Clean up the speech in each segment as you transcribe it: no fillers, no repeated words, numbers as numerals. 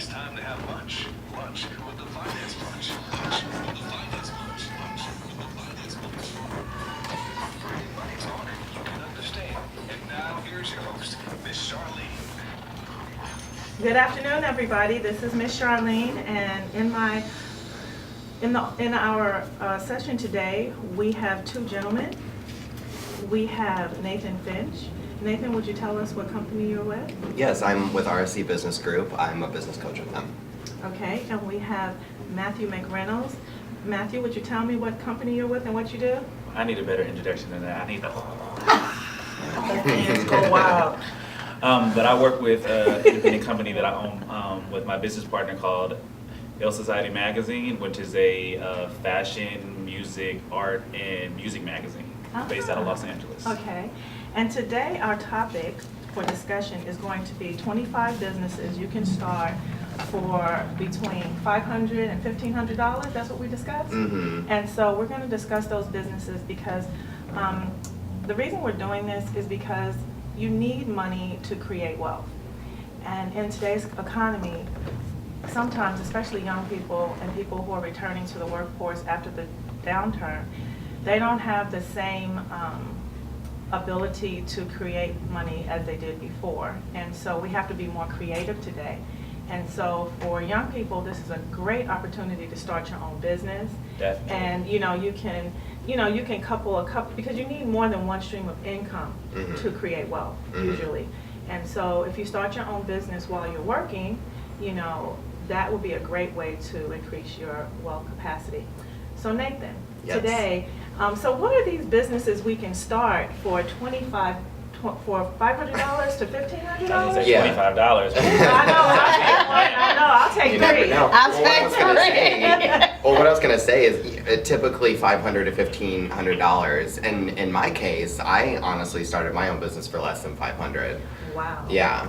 It's time to have lunch. Lunch with the Finance Bunch. Lunch with the Finance Bunch. Lunch with the Finance Bunch. For everybody's on it, you can understand. And now here's your host, Miss Charlene. Good afternoon, everybody. This is Miss Charlene, and in our session today, we have two gentlemen. We have Nathan Finch. Nathan, would you tell us what company you're with? Yes, I'm with RSC Business Group. I'm a business coach with them. Okay, and we have Matthew McReynolds. Matthew, would you tell me what company you're with and what you do? I need a better introduction than that. I need the Let's go wild. But I work with an independent company that I own with my business partner called Il Society Magazine, which is a fashion, music, art, and music magazine based out of Los Angeles. Okay, and today our topic for discussion is going to be 25 businesses you can start for between $500 and $1,500. That's what we discussed? Mm-hmm. And so we're going to discuss those businesses because the reason we're doing this is because you need money to create wealth. And in today's economy, sometimes, especially young people and people who are returning to the workforce after the downturn, they don't have the same ability to create money as they did before. And so we have to be more creative today. And so for young people, this is a great opportunity to start your own business. Definitely. And you can couple because you need more than one stream of income to create wealth usually. And so if you start your own business while you're working, that would be a great way to increase your wealth capacity. So Nathan, Yes. today, so what are these businesses we can start for $500 to $1,500? Say Yeah. $25. I'll take You never three. know. I'll Well, what I was take gonna three. say- Well, what I was going to say is typically $500 to $1,500. And in my case, I honestly started my own business for less than $500. Wow. Yeah.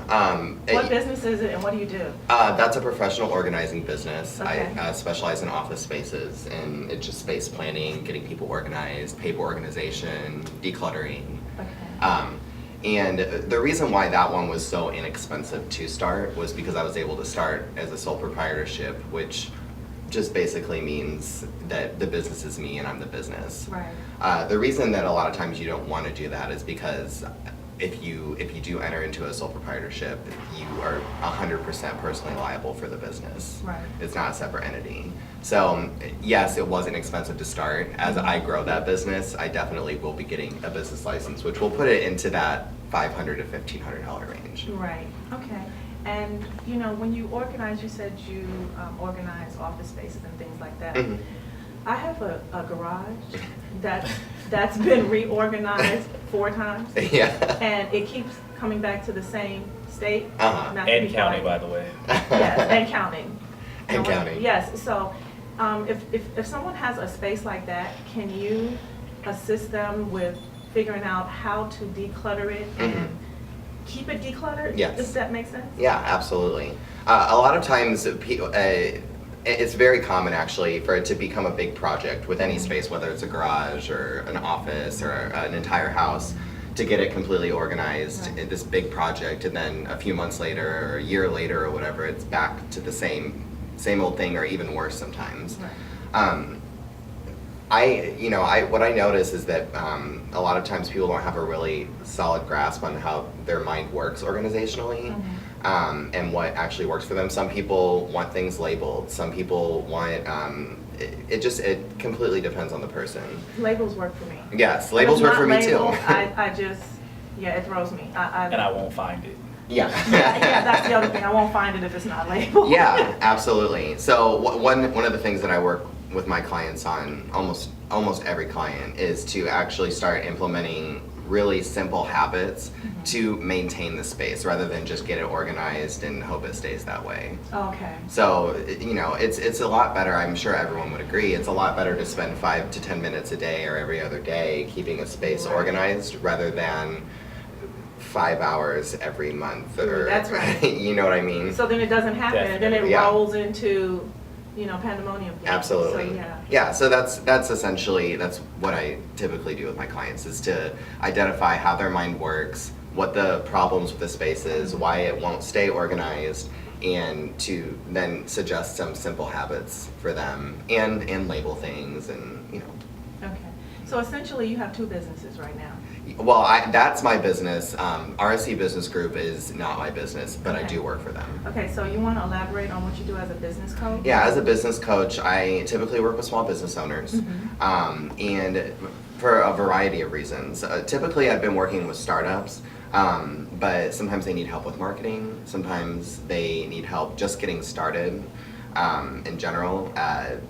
What business is it and what do you do? That's a professional organizing business. Okay. I specialize in office spaces, and it's just space planning, getting people organized, paper organization, decluttering. Okay. And the reason why that one was so inexpensive to start was because I was able to start as a sole proprietorship, which just basically means that the business is me and I'm the business. Right. The reason that a lot of times you don't want to do that is because if you do enter into a sole proprietorship, you are 100% personally liable for the business. Right. It's not a separate entity. So yes, it wasn't expensive to start. As I grow that business, I definitely will be getting a business license, which will put it into that $500 to $1,500 range. Right. Okay. And when you organize, you said you organize office spaces and things like that. Mhm. I have a garage that's been reorganized 4 times. Yeah. And it keeps coming back to the same state. Uh-huh. not to And be counting, quiet. by the way. Yes, and counting. And counting. Yes, so if someone has a space like that, can you assist them with figuring out how to declutter it and keep it decluttered? Yes. Does that make sense? Yeah, absolutely. A lot of times, it's very common actually for it to become a big project with any space, whether it's a garage or an office or an entire house, to get it completely organized, Right. this big project, and then a few months later or a year later or whatever, it's back to the same old thing or even worse sometimes. Right. What I notice is that a lot of times people don't have a really solid grasp on how their mind works organizationally. And what actually works for them. Some people want things labeled. Some people want, it completely depends on the person. Labels work for me. Yes, labels work for me too. It throws me. And I won't find it. Yeah. yeah, that's the other thing. I won't find it if it's not labeled. Yeah, absolutely. So one of the things that I work with my clients on, almost every client, is to actually start implementing really simple habits to maintain the space rather than just get it organized and hope it stays that way. Okay. So, it's a lot better, I'm sure everyone would agree, it's a lot better to spend 5 to 10 minutes a day or every other day keeping a space Right. organized rather than 5 hours every month. Or, That's right. You know what I mean? So then it doesn't happen, and then it Yeah. rolls into, pandemonium. again. Absolutely. So, yeah. Yeah, so that's essentially what I typically do with my clients, is to identify how their mind works, what the problems with the space is, why it won't stay organized, and to then suggest some simple habits for them and label things and, you know. Okay. So essentially you have two businesses right now. Well, that's my business. RSC Business Group is not my business, but I Okay. do work for them. Okay, so you want to elaborate on what you do as a business coach? Yeah, as a business coach, I typically work with small business owners, and for a variety of reasons. Typically, I've been working with startups, but sometimes they need help with marketing. Sometimes they need help just getting started. In general,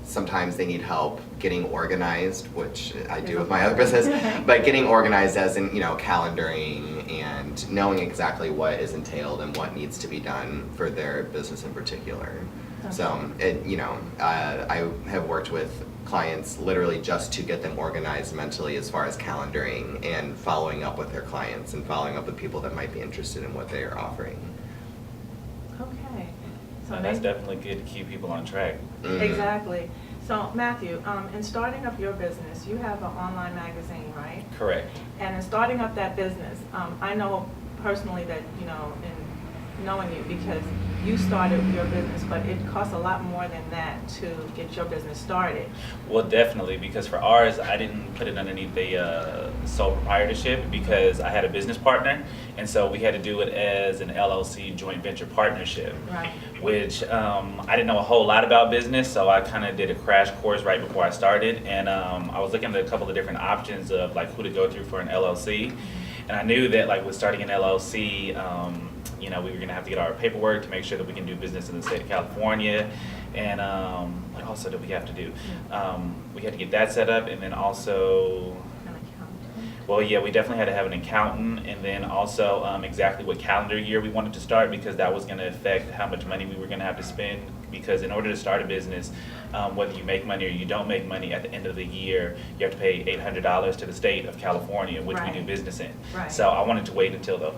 sometimes they need help getting organized, which I do with my other business, but getting organized as in, you know, calendaring and knowing exactly what is entailed and what needs to be done for their business in particular. So, I have worked with clients literally just to get them organized mentally as far as calendaring and following up with their clients and following up with people that might be interested in what they are offering. Okay. So And that's maybe- definitely good to keep people on track. Mhm. Exactly. So Matthew, in starting up your business, you have an online magazine, right? Correct. And in starting up that business, I know personally that, you know, in knowing you, because you started your business, but it costs a lot more than that to get your business started. Well, definitely, because for ours, I didn't put it underneath the sole proprietorship because I had a business partner, and so we had to do it as an LLC joint venture partnership, Right. which I didn't know a whole lot about business, so I kind of did a crash course right before I started, and I was looking at a couple of different options of like who to go through for an LLC, and I knew that like with starting an LLC, you know, we were going to have to get our paperwork to make sure that we can do business in the state of California. And what also did we have to do? We had to get that set up, and then also, An accountant. well, yeah, we definitely had to have an accountant, and then also exactly what calendar year we wanted to start, because that was going to affect how much money we were going to have to spend. Because in order to start a business, whether you make money or you don't make money, at the end of the year, you have to pay $800 to the state of California, which we do Right. business in. Right. So I wanted to wait until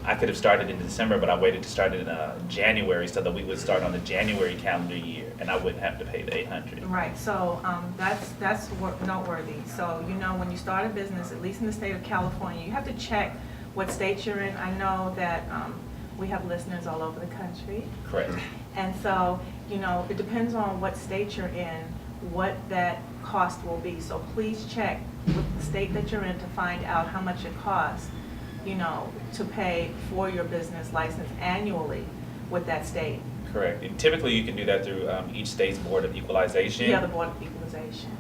I could have started in December, but I waited to start in January so that we would start on the January calendar year, and I wouldn't have to pay the $800. Right, so that's noteworthy. So, you know, when you start a business, at least in the state of California, you have to check what state you're in. I know that we have listeners all over the country. Correct. And so, you know, it depends on what state you're in, what that cost will be. So please check with the state that you're in to find out how much it costs, you know, to pay for your business license annually with that state. Correct. And typically, you can do that through each state's Board of Equalization. Yeah, the Board of Equalization.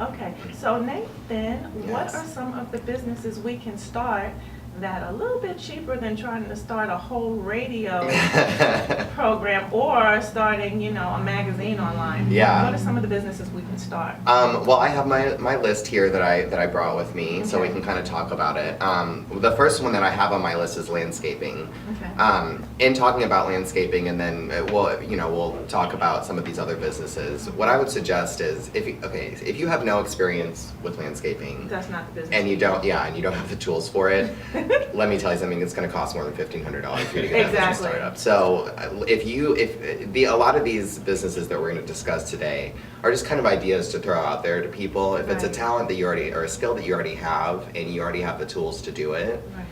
Okay, so Nathan, what Yes. are some of the businesses we can start that are a little bit cheaper than trying to start a whole radio program or starting, you know, a magazine online? Yeah. What are some of the businesses we can start? Well, I have my list here that I brought with me, so we Okay. can kind of talk about it. The first one that I have on my list is landscaping. Okay. In talking about landscaping, and then we'll talk about some of these other businesses. What I would suggest is if you have no experience with landscaping That's not the business. and you don't have the tools for it, let me tell you something. It's going to cost more than $1,500 for you to get that business Exactly. started up. So a lot of these businesses that we're going to discuss today are just kind of ideas to throw out there to people. If it's a Right. talent that you already or a skill that you already have and you already have the tools to do it, Right.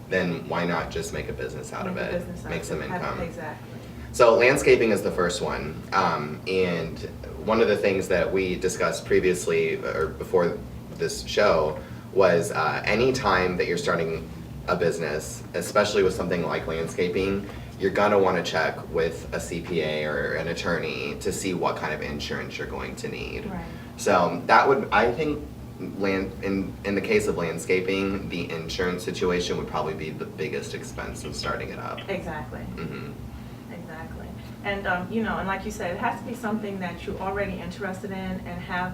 then why not just make a business out of Make a it? business out Make of some it. income. Exactly. So landscaping is the first one, and one of the things that we discussed previously or before this show was any time that you're starting a business, especially with something like landscaping, you're gonna want to check with a CPA or an attorney to see what kind of insurance you're going to need. Right. So I think in the case of landscaping, the insurance situation would probably be the biggest expense of starting it up. Exactly. Mhm. Exactly. And, and like you said, it has to be something that you're already interested in and have,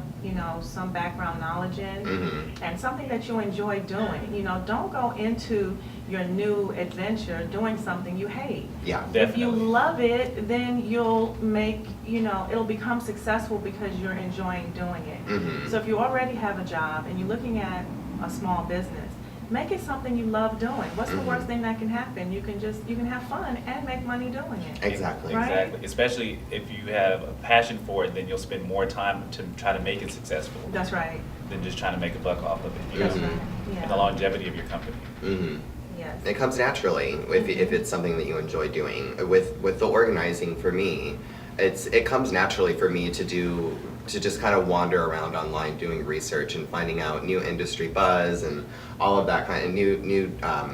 some background knowledge in. Mhm. And something that you enjoy doing. Don't go into your new adventure doing something you hate. Yeah. If you Definitely. love it, then you'll make, it'll become successful because you're enjoying doing it. Mhm. So if you already have a job and you're looking at a small business, make it something you love doing. What's the Mhm. worst thing that can happen? You can have fun and make money doing it. Exactly. Right? Exactly. Especially if you have a passion for it, then you'll spend more time to try to make it successful That's right. than just trying to make a buck off of it. That's Mhm. right. And Yeah. the longevity of your company. Mhm. yes. It comes naturally if it's something that you enjoy doing. With the organizing for me, it comes naturally for me to just kind of wander around online doing research and finding out new industry buzz and all of that kind of new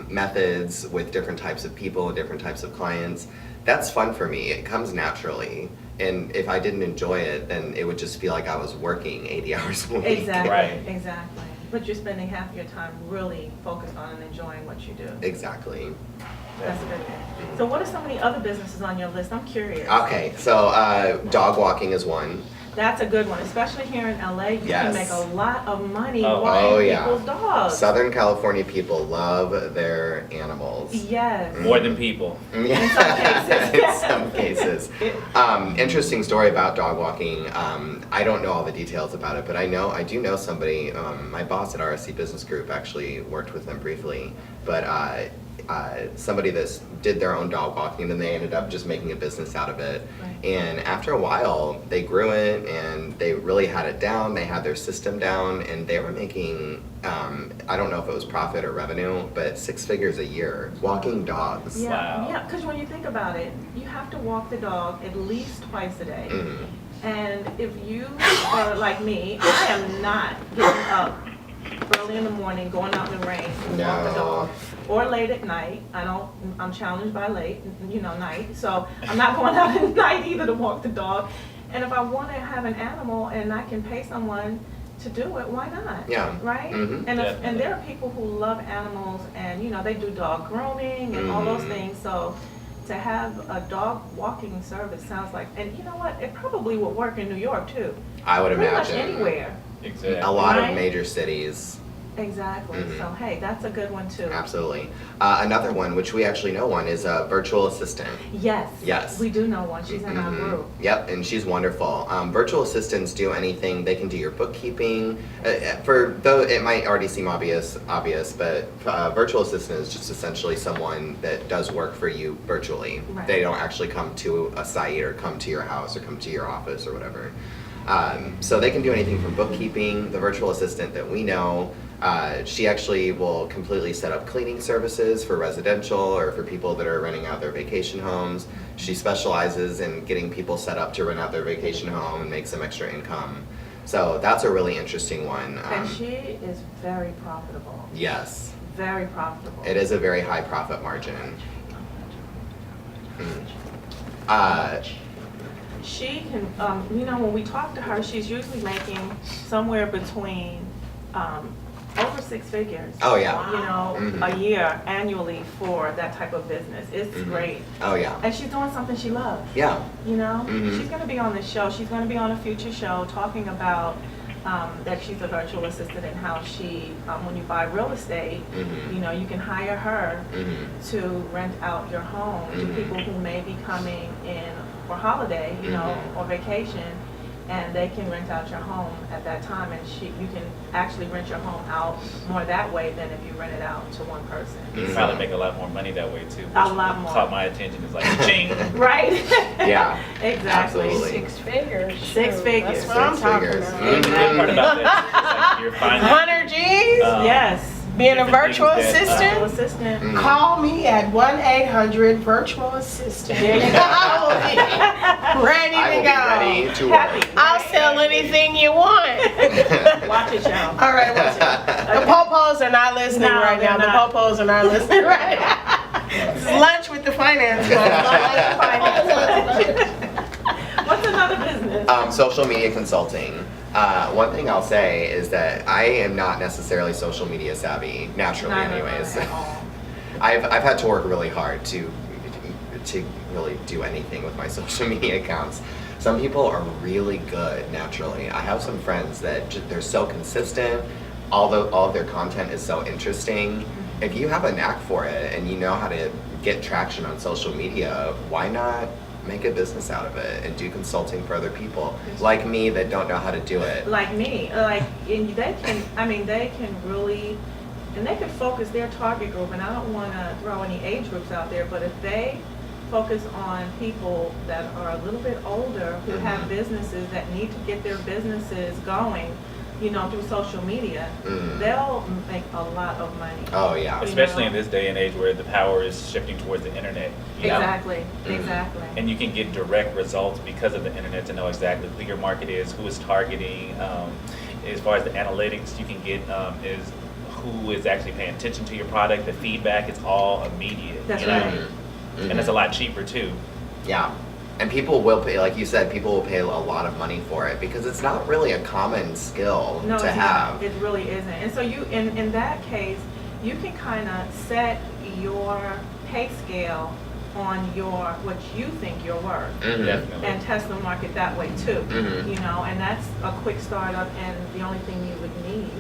methods with different types of people, different types of clients. That's fun for me. It comes naturally. And if I didn't enjoy it, then it would just feel like I was working 80 hours a week. Exactly, Right. exactly. But you're spending half of your time really focused on and enjoying what you do. Exactly. That's a good thing. So what are some of the other businesses on your list? I'm curious. Okay, so dog walking is one. That's a good one, especially here in LA. You Yes. can make a lot of money Oh, walking yeah. people's dogs. Southern California people love their animals. Yes. More than people. Yeah. In some cases. In some cases. Interesting story about dog walking. I don't know all the details about it, but I do know somebody. My boss at RSC Business Group actually worked with them briefly, but somebody that did their own dog walking, and then they ended up just making a business out of it. Right. And after a while, they grew it, and they really had it down. They had their system down, and they were making, I don't know if it was profit or revenue, but 6 figures a year walking dogs. Yeah, Wow. yeah, because when you think about it, you have to walk the dog at least twice a day. Mhm. And if you are like me, I am not getting up early in the morning, going out in the rain to walk the No. dog. Or late at night. I'm challenged by late, night. So I'm not going out at night either to walk the dog. And if I want to have an animal and I can pay someone to do it, why not? Yeah. Right? Mhm. And there are people who love animals and, they do dog grooming and all those Mhm. things. So to have a dog walking service sounds like, and you know what? It probably would work in New York too. I would Pretty much imagine. anywhere. Exactly. A lot Right? of major cities. Exactly. Mhm. So hey, that's a good one too. Absolutely. Another one, which we actually know one, is a virtual assistant. Yes. Yes. We do know one. She's in our Mhm. group. Yep, and she's wonderful. Virtual assistants do anything. They can do your bookkeeping. Though it might already seem obvious, but virtual assistant is just essentially someone that does work for you virtually. Right. They don't actually come to a site or come to your house or come to your office or whatever. So they can do anything from bookkeeping. The virtual assistant that we know, she actually will completely set up cleaning services for residential or for people that are renting out their vacation homes. She specializes in getting people set up to rent out their vacation home and make some extra income. So that's a really interesting one. And she is very profitable. Yes, Very profitable. it is a very high profit margin. She can, when we talk to her, she's usually making somewhere between over 6 figures. Oh, yeah. A year annually for that type of business. It's Mhm. great. Oh, yeah. And she's doing something she loves. Yeah. Mhm. She's going to be on the show. She's going to be on a future show talking about that she's a virtual assistant and how she, when you buy real estate, Mhm. you can hire her Mhm. to rent out your home to Mhm. people who may be coming in for holiday, Mhm. or vacation, and they can rent out your home at that time, and you can actually rent your home out more that way than if you rent it out to one person. You Mhm. probably make a lot more money that way too. A which lot more. Caught my attention. It's like, ching. Right? Yeah, Exactly. absolutely. 6 figures. 6 Shoot, figures. That's what I'm 6 talking figures. about. Mhm. The good part about that is like you're finding 100 G's? Yes. Being a different virtual things that, Virtual assistant? assistant. Mhm. Call me at 1-800-VIRTUAL-ASSISTANT. There you go. I will be ready I to will go. be ready to Happy. work. I'll sell anything you want. Watch it, y'all. All right, watch it. The popos are not listening No, right now. they're The not. popos are not listening right now. It's lunch with the finance What's another business? Social media consulting. One thing I'll say is that I am not necessarily social media savvy, naturally Not anyways. at all. I've had to work really hard to really do anything with my social media accounts. Some people are really good naturally. I have some friends that they're so consistent. All of their content is so interesting. If you have a knack for it and you know how to get traction on social media, why not make a business out of it and do consulting for other people like me that don't know how to do it? Like me, and they can really, and they can focus their target group, and I don't want to throw any age groups out there, but if they focus on people that are a little bit older who have businesses that need to get their businesses going, through social media, Mhm. they'll make a lot of money. Oh yeah. Especially in this day and age where the power is shifting towards the internet. Yeah. Exactly, Mhm. exactly. And you can get direct results because of the internet to know exactly who your market is, who is targeting. As far as the analytics, you can get is who is actually paying attention to your product. The feedback is all immediate. That's you know? right. Mhm. And it's a lot cheaper too. Yeah. And people will pay, like you said, people will pay a lot of money for it because it's not really a common skill No, to it's have. not. It really isn't. And so in that case, you can kind of set your pay scale on what you think you're worth. Mhm. Definitely. And test the market that way too. Mhm. And that's a quick startup, and the only thing you would need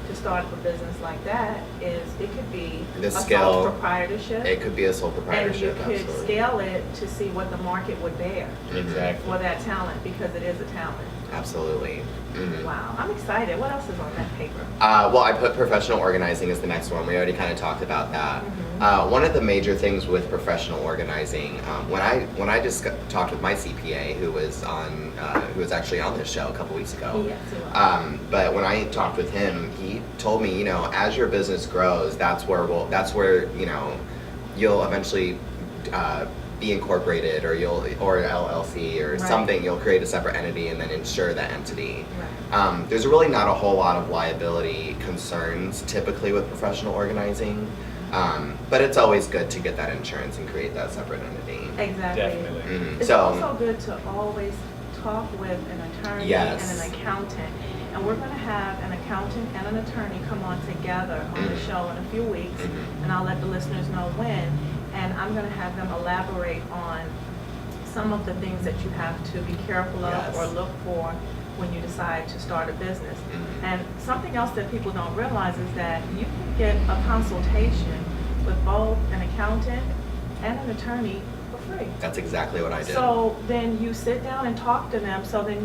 to start a business like that is it could be The a skill. sole proprietorship, It could be a sole and you proprietorship, could absolutely. scale it to see what the market would bear Exactly. for that talent, because it is a talent. Absolutely. Mhm. Wow, I'm excited. What else is on that paper? Well, I put professional organizing as the next one. We already kind of talked about that. Mhm. One of the major things with professional organizing, when I just talked with my CPA, who was actually on this show a couple weeks ago. Yes, it was. But when I talked with him, he told me, as your business grows, that's where you'll eventually be incorporated, or LLC or Right. something. You'll create a separate entity and then insure that entity. Right. There's really not a whole lot of liability concerns typically with professional organizing, but it's always good to get that insurance and create that separate entity. Exactly. Definitely. Mhm. It's So, also good to always talk with an attorney Yes. and an accountant. And we're going to have an accountant and an attorney come on together on the Mhm. show in a few weeks, Mhm. and I'll let the listeners know when. And I'm going to have them elaborate on some of the things that you have to be careful of Yes. or look for when you decide to start a business. Mhm. And something else that people don't realize is that you can get a consultation with both an accountant and an attorney for free. that's exactly what I did. So then you sit down and talk to them, so then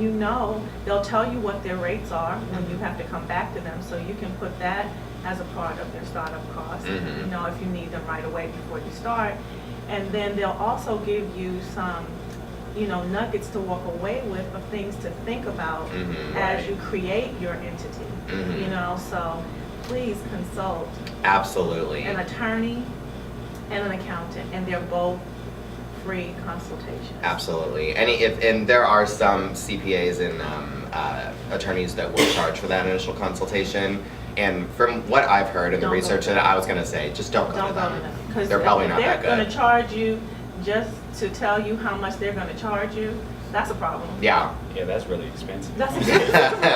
they'll tell you what their rates are when you have to come back to them, so you can put that as a part of their startup cost, Mhm. if you need them right away before you start. And then they'll also give you some, nuggets to walk away with, of things to think about Mhm. as Right. you create your entity. Mhm. So please consult Absolutely. an attorney and an accountant, and they're both free consultations. Absolutely. And there are some CPAs and attorneys that will charge for that initial consultation. And from what I've heard in the Don't go research to that them. I was going to say, just don't go Don't to go to them. them, because They're probably not that they're going good. to charge you just to tell you how much they're going to charge you. That's a problem. Yeah. Yeah, that's really expensive. That's exactly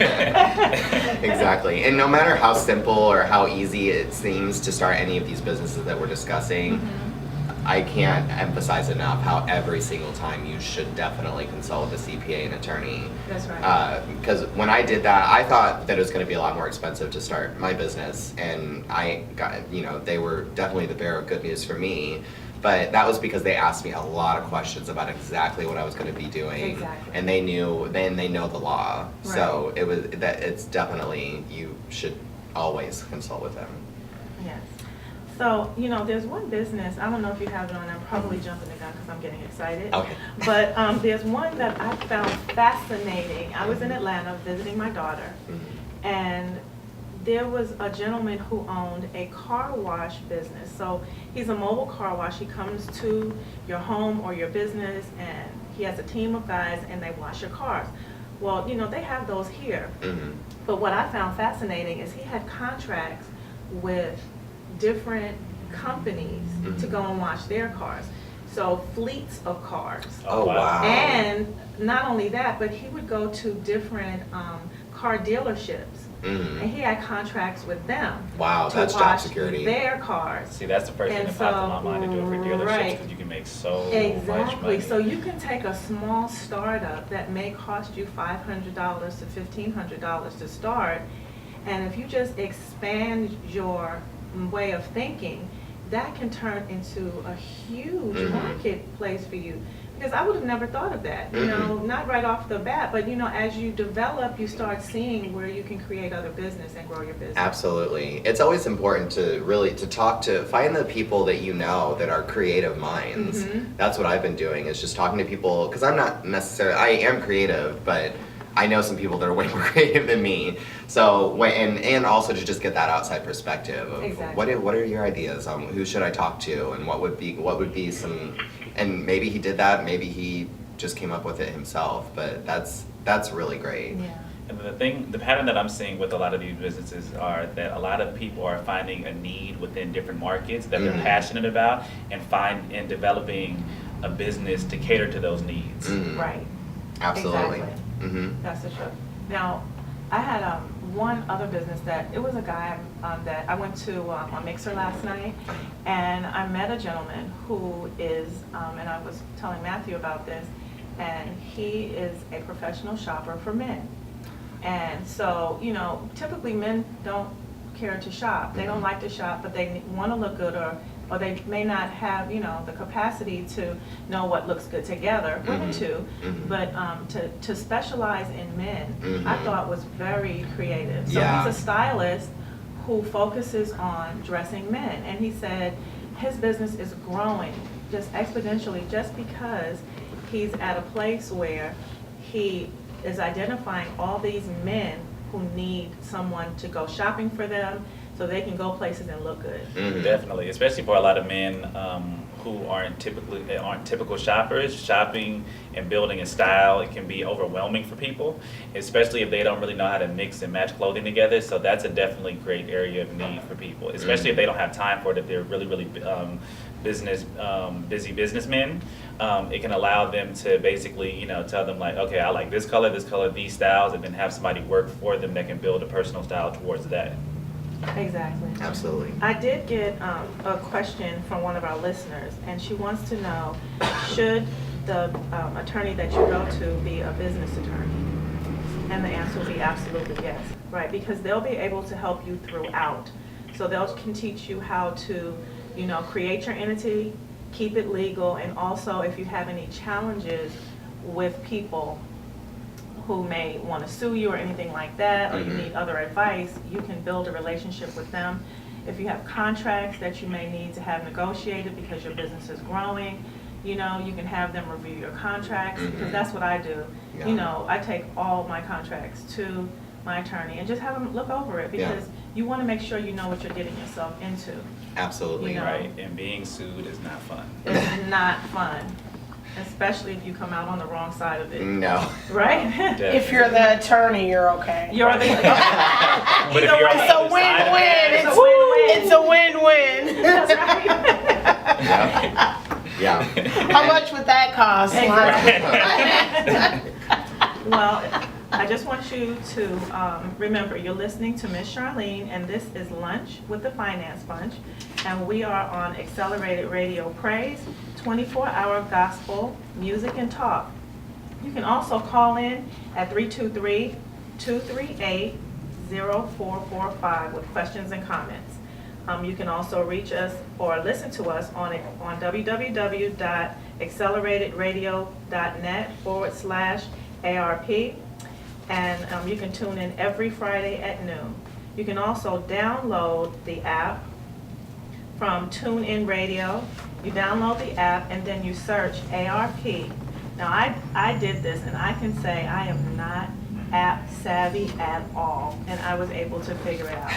right. Exactly. And no matter how simple or how easy it seems to start any of these businesses that we're discussing, Mhm. I can't emphasize enough how every single time you should definitely consult with a CPA and attorney. That's right. Because when I did that, I thought that it was going to be a lot more expensive to start my business, and I got, they were definitely the bearer of good news for me. But that was because they asked me a lot of questions about exactly what I was going to be doing, Exactly. and they know the law. So it's definitely, you should always consult with them. Yes. So, there's one business, I don't know if you have it on, I'm probably jumping the gun because I'm getting excited. Okay. But there's one that I found fascinating. I was in Atlanta visiting my daughter, Mhm. and there was a gentleman who owned a car wash business. So he's a mobile car wash. He comes to your home or your business, and he has a team of guys, and they wash your cars. Well, they have those here. Mhm. But what I found fascinating is he had contracts with different companies to Mhm. go and wash their cars. So fleets of cars. Oh, wow. And not only that, but he would go to different car dealerships, Mhm. and he had contracts with them. Wow, to that's job wash security. their cars. See, that's the first thing And that popped in so, my mind to do it for dealerships, right. because you can make so much Exactly. money. So you can take a small startup that may cost you $500 to $1,500 to start, and if you just expand your way of thinking, that can turn into a huge Mhm. marketplace for you. Because I would have never thought of that, Mhm. not right off the bat, but as you develop, you start seeing where you can create other business and grow your business. Absolutely. It's always important to really find the people that that are creative minds. Mhm. That's what I've been doing, is just talking to people, because I am creative, but I know some people that are way more creative than me. So and also to just get that outside perspective of Exactly. what are your ideas on who should I talk to and what would be some, and maybe he did that, maybe he just came up with it himself, but that's really great. Yeah. And the pattern that I'm seeing with a lot of these businesses are that a lot of people are finding a need within different markets that they're Mhm. passionate about and developing a business to cater to those needs. Mhm. Right. Absolutely. Exactly. Mm-hmm. That's the truth. Now, I had one other business that it was a guy that I went to a mixer last night, and I met a gentleman who is, and I was telling Matthew about this, and he is a professional shopper for men. And so, you know, typically men don't care to shop. They don't like to shop, but they want to look good, or they may not have, you know, the capacity to know what looks good together. Women Mhm. too, Mhm. but to specialize in men, I Mhm. thought was very creative. So Yeah. he's a stylist who focuses on dressing men, and he said his business is growing just exponentially just because he's at a place where he is identifying all these men who need someone to go shopping for them so they can go places and look good. Mhm. Definitely, especially for a lot of men who aren't typical shoppers. Shopping and building a style, it can be overwhelming for people, especially if they don't really know how to mix and match clothing together. So that's a definitely great area of need for people, especially if they don't have time for it. If they're really busy businessmen, it can allow them to basically, you know, tell them like, okay, I like this color, these styles, and then have somebody work for them that can build a personal style towards that. Exactly. Absolutely. I did get a question from one of our listeners, and she wants to know, should the attorney that you go to be a business attorney? And the answer will be absolutely yes, right? Because they'll be able to help you throughout. So can teach you how to, you know, create your entity, keep it legal, and also if you have any challenges with people who may want to sue you or anything like that, or you Mhm. need other advice, you can build a relationship with them. If you have contracts that you may need to have negotiated because your business is growing, you know, you can have them review your contracts, because Mhm. that's what I do. Yeah. You know, I take all my contracts to my attorney and just have them look over it, because you want to make sure you know what you're getting yourself into. Absolutely. You know. Right, and being sued is not fun. It's not fun, especially if you come out on the wrong side of it, No. right? If you're the attorney, you're okay. You're the, But if Either you're on way, the It's a other side of win-win. it, It's a win-win. It's a win-win. That's right. Yeah. How much would that cost? Well, I just want you to remember, you're listening to Miss Charlene, and this is Lunch with the Finance Bunch, and we are on Accelerated Radio Praise, 24-hour gospel, music, and talk. You can also call in at 323-238-0445 with questions and comments. You can also reach us or listen to us on www.acceleratedradio.net/ARP. And you can tune in every Friday at noon. You can also download the app from TuneIn Radio. You download the app and then you search ARP. Now I did this, and I can say I am not app savvy at all, and I was able to figure it out.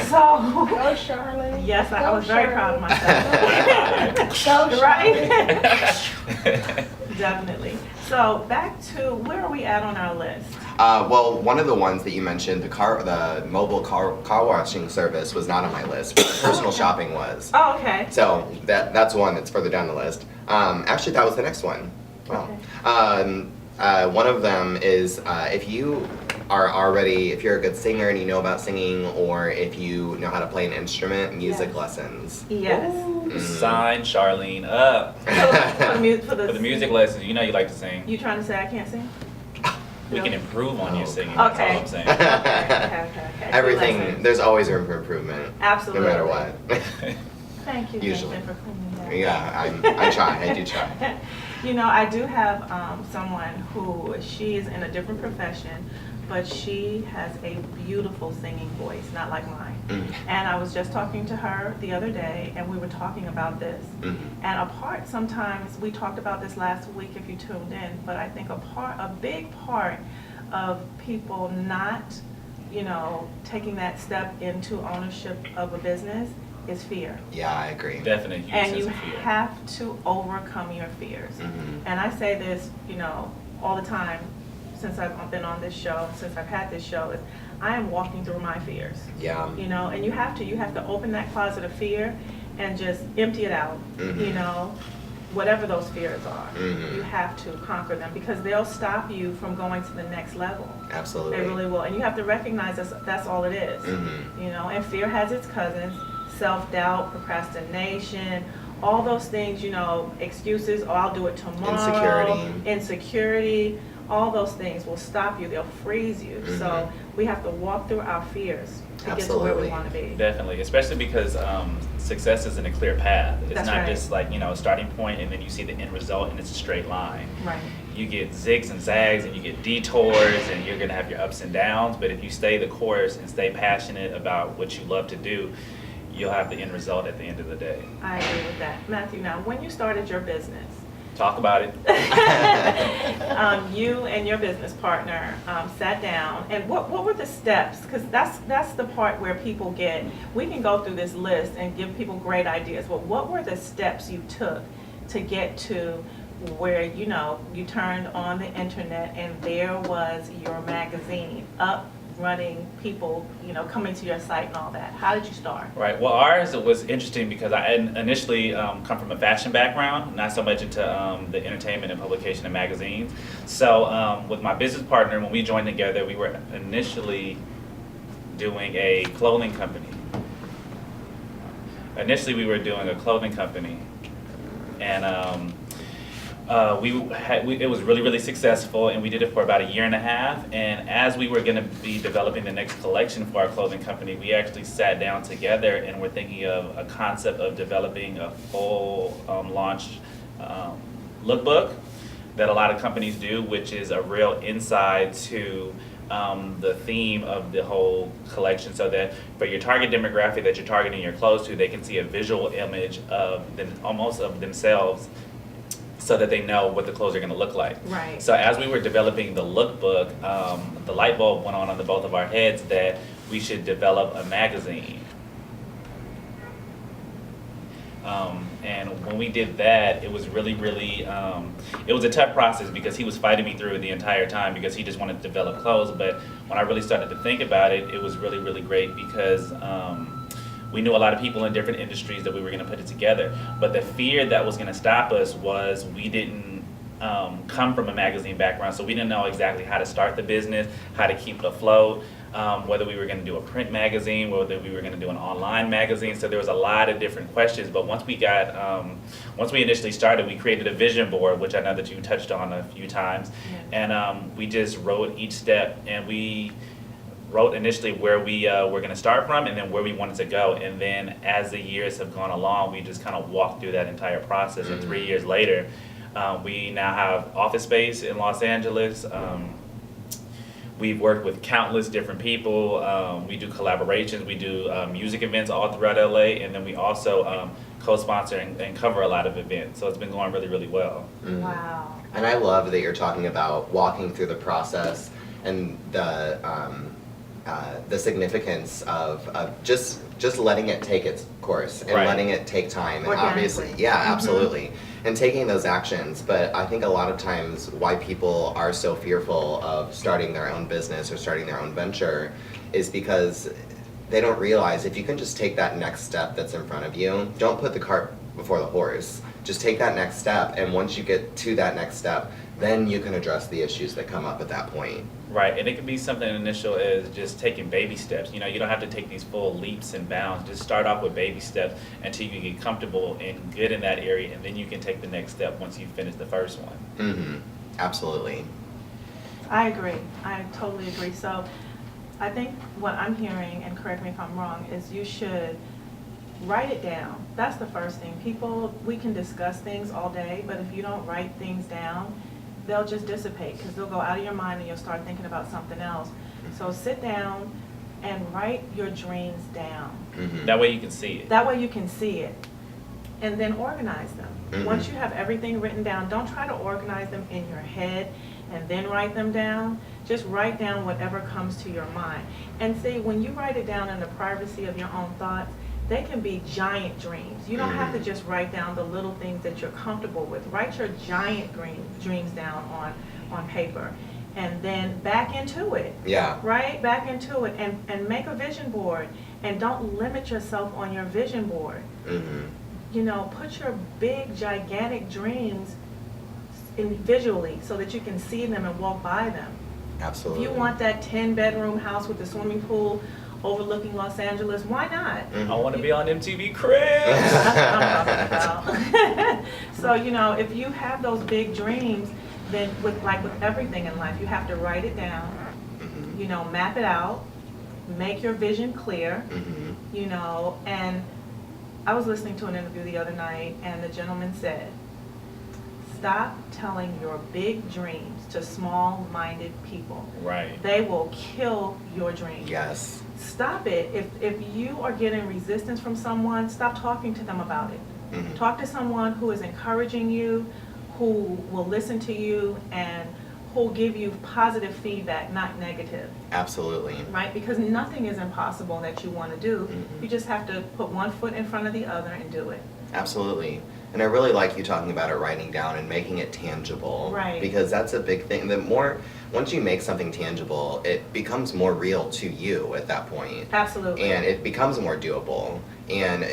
So Go, Charlotte. yes, I was very proud of myself. Go, Right? Definitely. So back to, where are we at on our list? Well, one of the ones that you mentioned, the mobile car washing service, was not on my list, but personal shopping was. Oh, okay. So that's one that's further down the list. Actually, that was the next one. Wow. One of them is if you are already, if you're a good singer and you know about singing, or if you know how to play an instrument, music Yes. lessons. Yes. Sign Charlene up For for the music lessons. You know you like to sing. You trying to say I can't sing? We No. can improve on your Oh. singing. That's Okay. all I'm saying. Okay. Everything, Lessons. there's always room for improvement. Absolutely. No matter what. Thank you, Usually. Nathan, for cleaning that. Yeah, I try, I do try. You know, I do have someone who, she is in a different profession, but she has a beautiful singing voice, not like mine. And I was just talking to her the other day, and we were talking about this. And sometimes, we talked about this last week if you tuned in, but I think a big part of people not, taking that step into ownership of a business is fear. Yeah, I agree. Definitely huge And sense you of fear. have to overcome your fears. And I say this, all the time since I've been on this show, since I've had this show, is I am walking through my fears. Yeah. And you have to open that closet of fear and just empty it out. Whatever those fears are, you have to conquer them because they'll stop you from going to the next level. Absolutely. They really will. And you have to recognize that's all it is. And fear has its cousins, self-doubt, procrastination, all those things, excuses, oh, I'll do it tomorrow. Insecurity. All those things will stop you. They'll freeze you. So we have to walk through our fears to get to where we want to be. Definitely, especially because success isn't a clear path. It's That's not right. just like, a starting point and then you see the end result and it's a straight line. Right. You get zigs and zags and you get detours and you're going to have your ups and downs, but if you stay the course and stay passionate about what you love to do, you'll have the end result at the end of the day. I agree with that. Matthew, now when you started your business, Talk about it. you and your business partner sat down, and what were the steps? Because that's the part where people we can go through this list and give people great ideas, but what were the steps you took to get to where, you turned on the internet and there was your magazine up, running, people, coming to your site and all that? How did you start? Right. Well, ours was interesting because I initially come from a fashion background, not so much into the entertainment and publication of magazines. So with my business partner, when we joined together, we were initially doing a clothing company. And it was really, really successful, and we did it for about 1.5 years. And as we were going to be developing the next collection for our clothing company, we actually sat down together and were thinking of a concept of developing a full launch lookbook that a lot of companies do, which is a real insight to the theme of the whole collection, so that for your target demographic that you're targeting your clothes to, they can see a visual image of almost of themselves, so that they know what the clothes are going to look like. Right. So as we were developing the lookbook, the light bulb went on the both of our heads that we should develop a magazine. And when we did that, it was really, really, it was a tough process because he was fighting me through it the entire time because he just wanted to develop clothes. But when I really started to think about it, it was really, really great because we knew a lot of people in different industries that we were going to put it together. But the fear that was going to stop us was we didn't come from a magazine background, so we didn't know exactly how to start the business, how to keep it afloat, whether we were going to do a print magazine, whether we were going to do an online magazine. So there was a lot of different questions. But once we initially started, we created a vision board, which I know that you touched on a few times, and we just wrote each step, and we wrote initially where we were going to start from and then where we wanted to go. And then as the years have gone along, we just kind of walked through that entire process. And 3 years later, we now have office space in Los Angeles. We've worked with countless different people. We do collaborations. We do music events all throughout LA. And then we also co-sponsor and cover a lot of events. So it's been going really, really well. Wow. And I love that you're talking about walking through the process and the significance of just letting it take its course and Right. letting it take time, and Organically. obviously, yeah, absolutely, and taking those actions. But I think a lot of times why people are so fearful of starting their own business or starting their own venture is because they don't realize if you can just take that next step that's in front of you, don't put the cart before the horse. Just take that next step, and once you get to that next step, then you can address the issues that come up at that point. Right, and it can be something initial as just taking baby steps. You don't have to take these full leaps and bounds. Just start off with baby steps until you get comfortable and good in that area, and then you can take the next step once you finish the first one. Mm-hmm. Absolutely. I agree. I totally agree. So I think what I'm hearing, and correct me if I'm wrong, is you should write it down. That's the first thing. We can discuss things all day, but if you don't write things down, they'll just dissipate because they'll go out of your mind and you'll start thinking about something else. So sit down and write your dreams down. Mm-hmm. That way you can see it. That way you can see it. and then organize them. Mhm. Once you have everything written down, don't try to organize them in your head and then write them down. Just write down whatever comes to your mind. And see, when you write it down in the privacy of your own thoughts, they can be giant dreams. You don't have to just write down the little things that you're comfortable with. Write your giant dreams down on paper, and then back into it. Yeah. Right? Back into it, and make a vision board, and don't limit yourself on your vision board. Mhm. You know, put your big, gigantic dreams in visually so that you can see them and walk by them. Absolutely. If you want that 10-bedroom house with a swimming pool overlooking Los Angeles, why not? Mhm. I want to be on MTV Cribs. That's what I'm talking about. So, you know, if you have those big dreams, then with everything in life, you have to write it down, Mhm. you know, map it out, make your vision clear, Mhm. you know. And I was listening to an interview the other night, and the gentleman said, stop telling your big dreams to small-minded people. Right. They will kill your dreams. Yes. Stop it. If you are getting resistance from someone, stop talking to them about it. Mhm. Talk to someone who is encouraging you, who will listen to you, and who will give you positive feedback, not negative, Absolutely. right? Because nothing is impossible that you want to do. Mhm. You just have to put one foot in front of the other and do it. Absolutely. And I really like you talking about it, writing down and making it tangible. Right. Because that's a big thing. Once you make something tangible, it becomes more real to you at that point. Absolutely. And it becomes more doable. And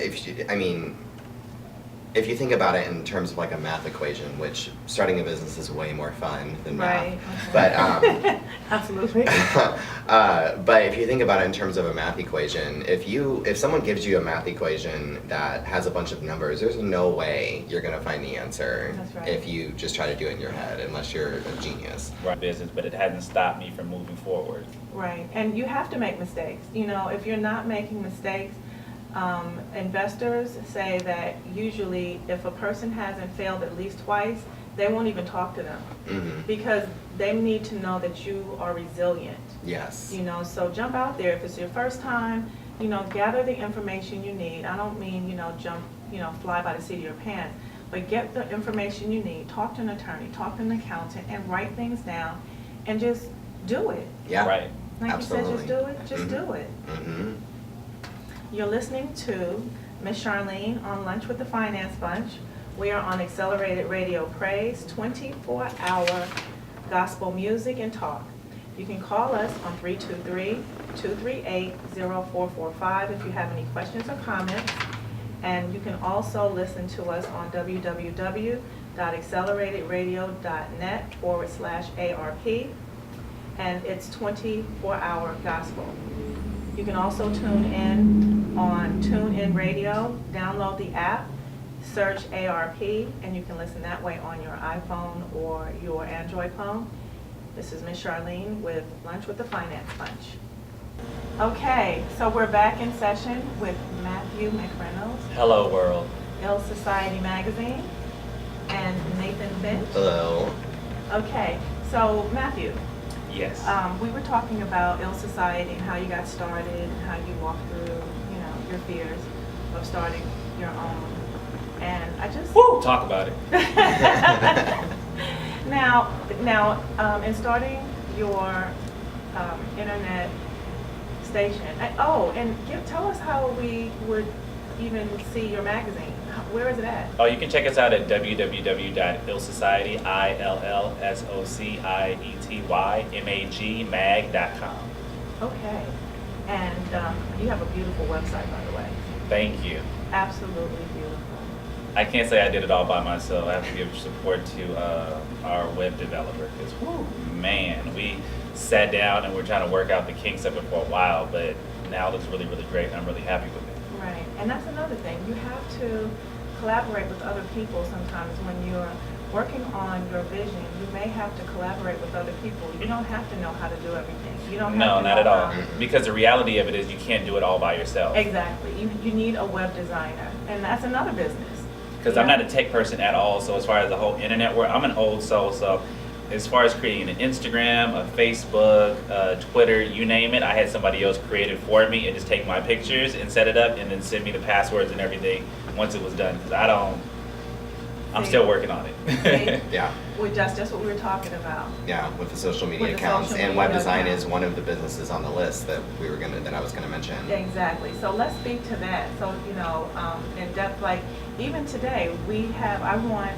if you think about it in terms of like a math equation, which starting a business is way more fun than math. Right. But Absolutely. but if you think about it in terms of a math equation, if someone gives you a math equation that has a bunch of numbers, there's no way you're gonna find the answer. That's right. If you just try to do it in your head, unless you're a genius. Right. Business, but it hasn't stopped me from moving forward. Right, and you have to make mistakes. You know, if you're not making mistakes, investors say that usually if a person hasn't failed at least twice, they won't even talk to them Hmm. because they need to know that you are resilient. Yes. You know, so jump out there. If it's your first time, you know, gather the information you need. I don't mean, you know, fly by the seat of your pants, but get the information you need. Talk to an attorney, talk to an accountant, and write things down, and just do it. Yeah. Right. Like Absolutely. you said, just do it. Just Mhm. do it. Hmm. You're listening to Miss Charlene on Lunch with the Finance Bunch. We are on Accelerated Radio Praise, 24-hour gospel music and talk. You can call us on 323-238-0445 if you have any questions or comments. And you can also listen to us on www.acceleratedradio.net/ARP. And it's 24-hour gospel. You can also tune in on TuneIn Radio, download the app, search ARP, and you can listen that way on your iPhone or your Android phone. This is Miss Charlene with Lunch with the Finance Bunch. Okay, so we're back in session with Matthew McReynolds, Hello, world. Ill Society Magazine, and Nathan Finch. Hello. Okay, so Matthew, Yes. we were talking about Ill Society and how you got started and how you walked through, you know, your fears of starting your own. And I just Woo! Talk about it. now, in starting your internet station. Tell us how we would even see your magazine. Where is it at? Oh, you can check us out at www.illsocietymag.com. Okay. And you have a beautiful website, by the way. Thank you. Absolutely beautiful. I can't say I did it all by myself. I have to give support to our web developer because, man, we sat down and we're trying to work out the kinks of it for a while, but now it looks really, really great, and I'm really happy with it. Right. And that's another thing. You have to collaborate with other people sometimes when you're working on your vision. You may have to collaborate with other people. You don't have to know how to do everything. You don't have No, to not know at all. how- Because the reality of it is you can't do it all by yourself. Exactly. You need a web designer. And that's another business. Because I'm not a tech person at all, so as far as the whole internet world, I'm an old soul, so as far as creating an Instagram, a Facebook, Twitter, you name it, I had somebody else create it for me and just take my pictures and set it up and then send me the passwords and everything once it was done, because I'm See? still working on it. Yeah. Well, just what we were talking about. Yeah, with the social media With the accounts, social and web media design accounts. is one of the businesses on the list that I was gonna mention. Exactly. So let's speak to that. So, in depth, like even today, I want,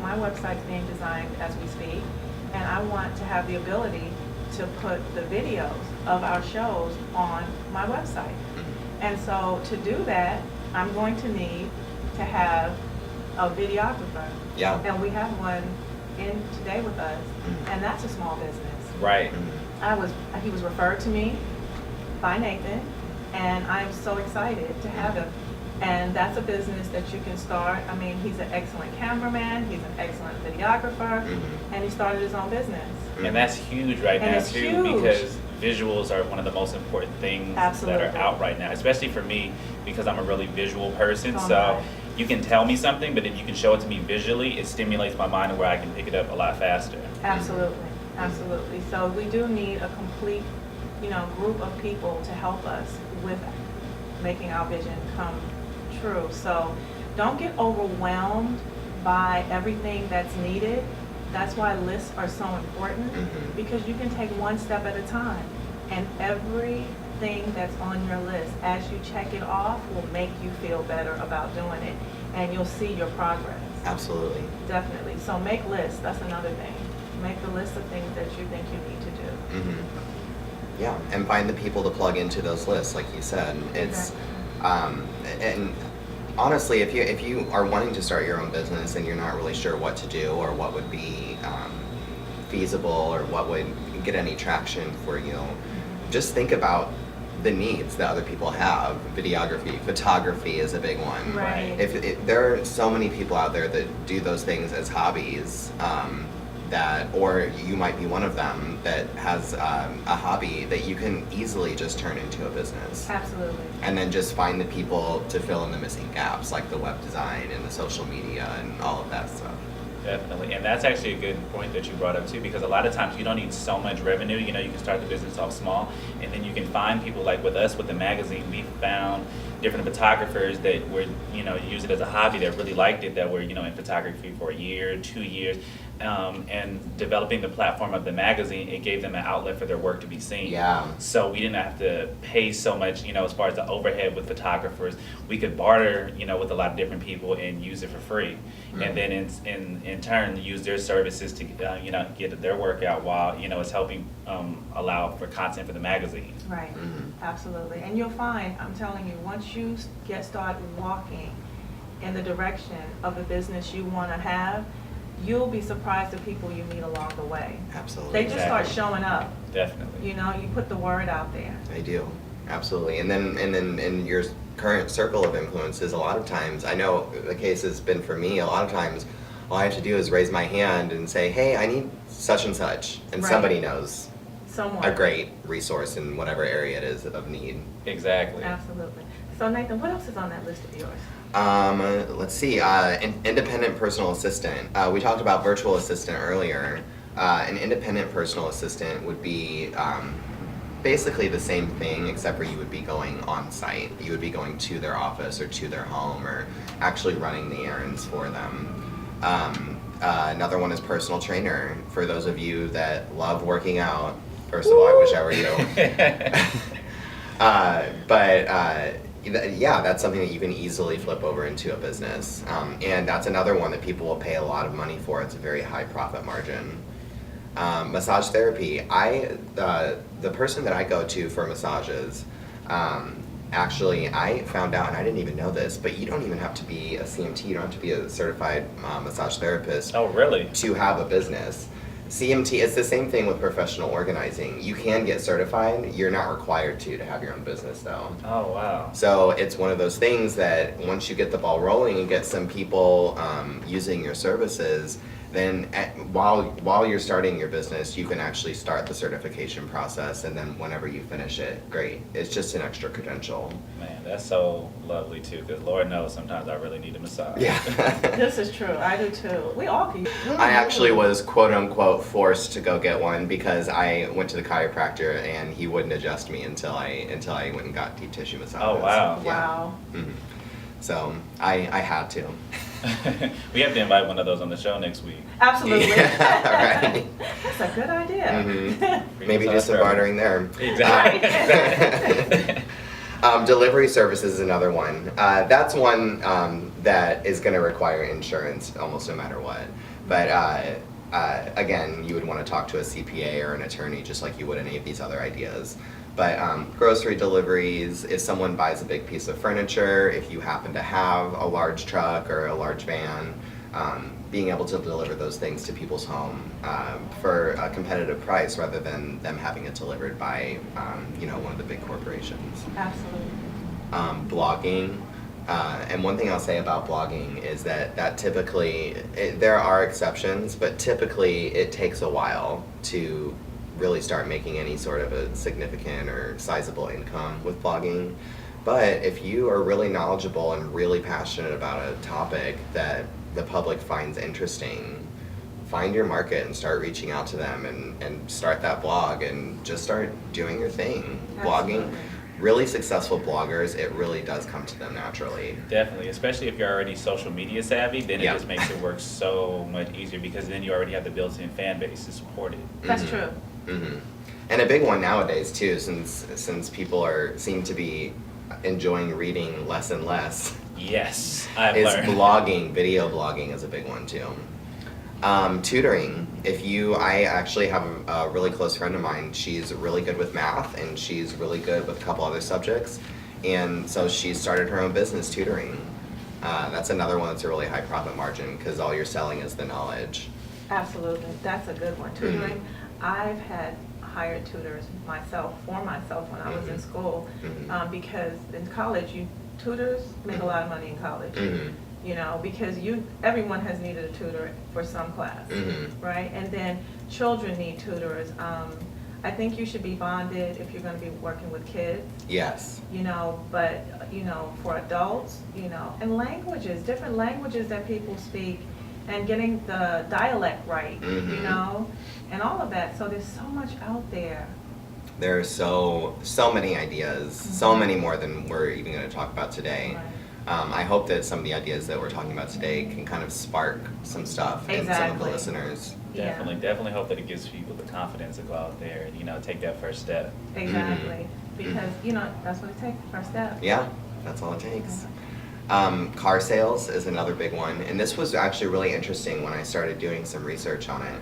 my website's being designed as we speak, and I want to have the ability to put the videos of our shows on my website. And so to do that, I'm going to need to have a videographer. Yeah. And we have one in today with us, Mhm. and that's a small business. Right. He was referred to me by Nathan, and I'm so excited to have him. And that's a business that you can start. I mean, he's an excellent cameraman, he's an excellent videographer, Mhm. and he started his own business. And that's huge right And now it's too, huge. because visuals are one of the most important things that Absolutely. are out right now, especially for me, because I'm a really visual person. So So am I. you can tell me something, but if you can show it to me visually, it stimulates my mind where I can pick it up a lot faster. Absolutely, absolutely. So we do need a complete, group of people to help us with making our vision come true. So don't get overwhelmed by everything that's needed. That's why lists are so important, Mhm. because you can take one step at a time, and everything that's on your list, as you check it off, will make you feel better about doing it, and you'll see your progress. Absolutely. Definitely. So make lists. That's another thing. Make a list of things that you think you need to do. Hmm. Yeah, and find the people to plug into those lists, like you said. It's, and honestly, if you are wanting to start your own business and you're not really sure what to do or what would be feasible or what would get any traction for you, just think about the needs that other people have. Videography, photography is a big one. Right. There are so many people out there that do those things as hobbies, or you might be one of them that has a hobby that you can easily just turn into a business. Absolutely. And then just find the people to fill in the missing gaps, like the web design and the social media and all of that stuff. Definitely, and that's actually a good point that you brought up too, because a lot of times you don't need so much revenue. You can start the business off small, and then you can find people like with us with the magazine. We found different photographers that were, use it as a hobby that really liked it, that were, in photography for a year, 2 years, and developing the platform of the magazine, it gave them an outlet for their work to be seen. Yeah. So we didn't have to pay so much, as far as the overhead with photographers. We could barter, with a lot of different people and use it for free. Mhm. And then in turn, use their services to, get their work out while, it's helping allow for content for the magazine. Right. Mhm. Absolutely. And you'll find, I'm telling you, once you started walking in the direction of the business you want to have, you'll be surprised at people you meet along the way. Absolutely. They just start showing up. Definitely. You put the word out there. I do, absolutely. And then in your current circle of influences, a lot of times, I know the case has been for me, a lot of times, all I have to do is raise my hand and say, hey, I need such and such, and Right. somebody knows Someone. a great resource in whatever area it is of need. Exactly. Absolutely. So Nathan, what else is on that list of yours? Let's see, independent personal assistant. We talked about virtual assistant earlier. An independent personal assistant would be basically the same thing, except for you would be going on site. You would be going to their office or to their home or actually running the errands for them. Another one is personal trainer. For those of you that love working out, first of all, I wish I were you. Yeah, that's something that you can easily flip over into a business. And that's another one that people will pay a lot of money for. It's a very high profit margin. Massage therapy. The person that I go to for massages, actually, I found out, and I didn't even know this, but you don't even have to be a CMT, you don't have to be a certified massage therapist Oh, really? to have a business. CMT, it's the same thing with professional organizing. You can get certified, you're not required to have your own business though. Oh, wow. So it's one of those things that once you get the ball rolling and get some people using your services, then while you're starting your business, you can actually start the certification process, and then whenever you finish it, great. It's just an extra credential. Man, that's so lovely too, because Lord knows sometimes I really need a massage. Yeah. This is true. I do too. We all can. I actually was quote unquote forced to go get one because I went to the chiropractor and he wouldn't adjust me until I went and got deep tissue massages. Oh, wow. Yeah. Wow. Mhm. So I had to. We have to invite one of those on the show next week. Absolutely. Yeah, right. That's a good idea. Mhm. Maybe do some bartering there. Exactly. Delivery services is another one. That's one that is going to require insurance almost no matter what. But again, you would want to talk to a CPA or an attorney just like you would any of these other ideas. But grocery deliveries, if someone buys a big piece of furniture, if you happen to have a large truck or a large van, being able to deliver those things to people's home for a competitive price rather than them having it delivered by one of the big corporations. Absolutely. Blogging. And one thing I'll say about blogging is that typically, there are exceptions, but typically it takes a while to really start making any sort of a significant or sizable income with blogging. But if you are really knowledgeable and really passionate about a topic that the public finds interesting, find your market and start reaching out to them and start that blog and just start doing your thing. Absolutely. Blogging, really successful bloggers, it really does come to them naturally. Definitely, especially if you're already social media savvy, then Yeah. it just makes it work so much easier because then you already have the built-in fan base to support it. That's Mhm. true. Mm-hmm. And a big one nowadays too, since people seem to be enjoying reading less and less, Yes, I've is learned. blogging. Video blogging is a big one too. Tutoring. I actually have a really close friend of mine. She's really good with math and she's really good with a couple other subjects, and so she started her own business tutoring. That's another one that's a really high profit margin because all you're selling is the knowledge. Absolutely. That's a good one. Tutoring. I've had hired tutors for myself when I was in school, Mhm. because in college, tutors make a lot of money in college. Mhm. Because everyone has needed a tutor for some class, Mhm. right? And then children need tutors. I think you should be bonded if you're going to be working with kids, Yes. but for adults, and languages, different languages that people speak, and getting the dialect right, Mhm. and all of that. So there's so much out there. There are so many ideas, so many more than we're even going to talk about today. Right. I hope that some of the ideas that we're talking about today can kind of spark some stuff in some of the Exactly. listeners. Yeah. Definitely hope that it gives people the confidence to go out there and take that first step. Exactly. Because, that's what it takes, the first step. Yeah, that's all it takes. Car sales is another big one, and this was actually really interesting when I started doing some research on it.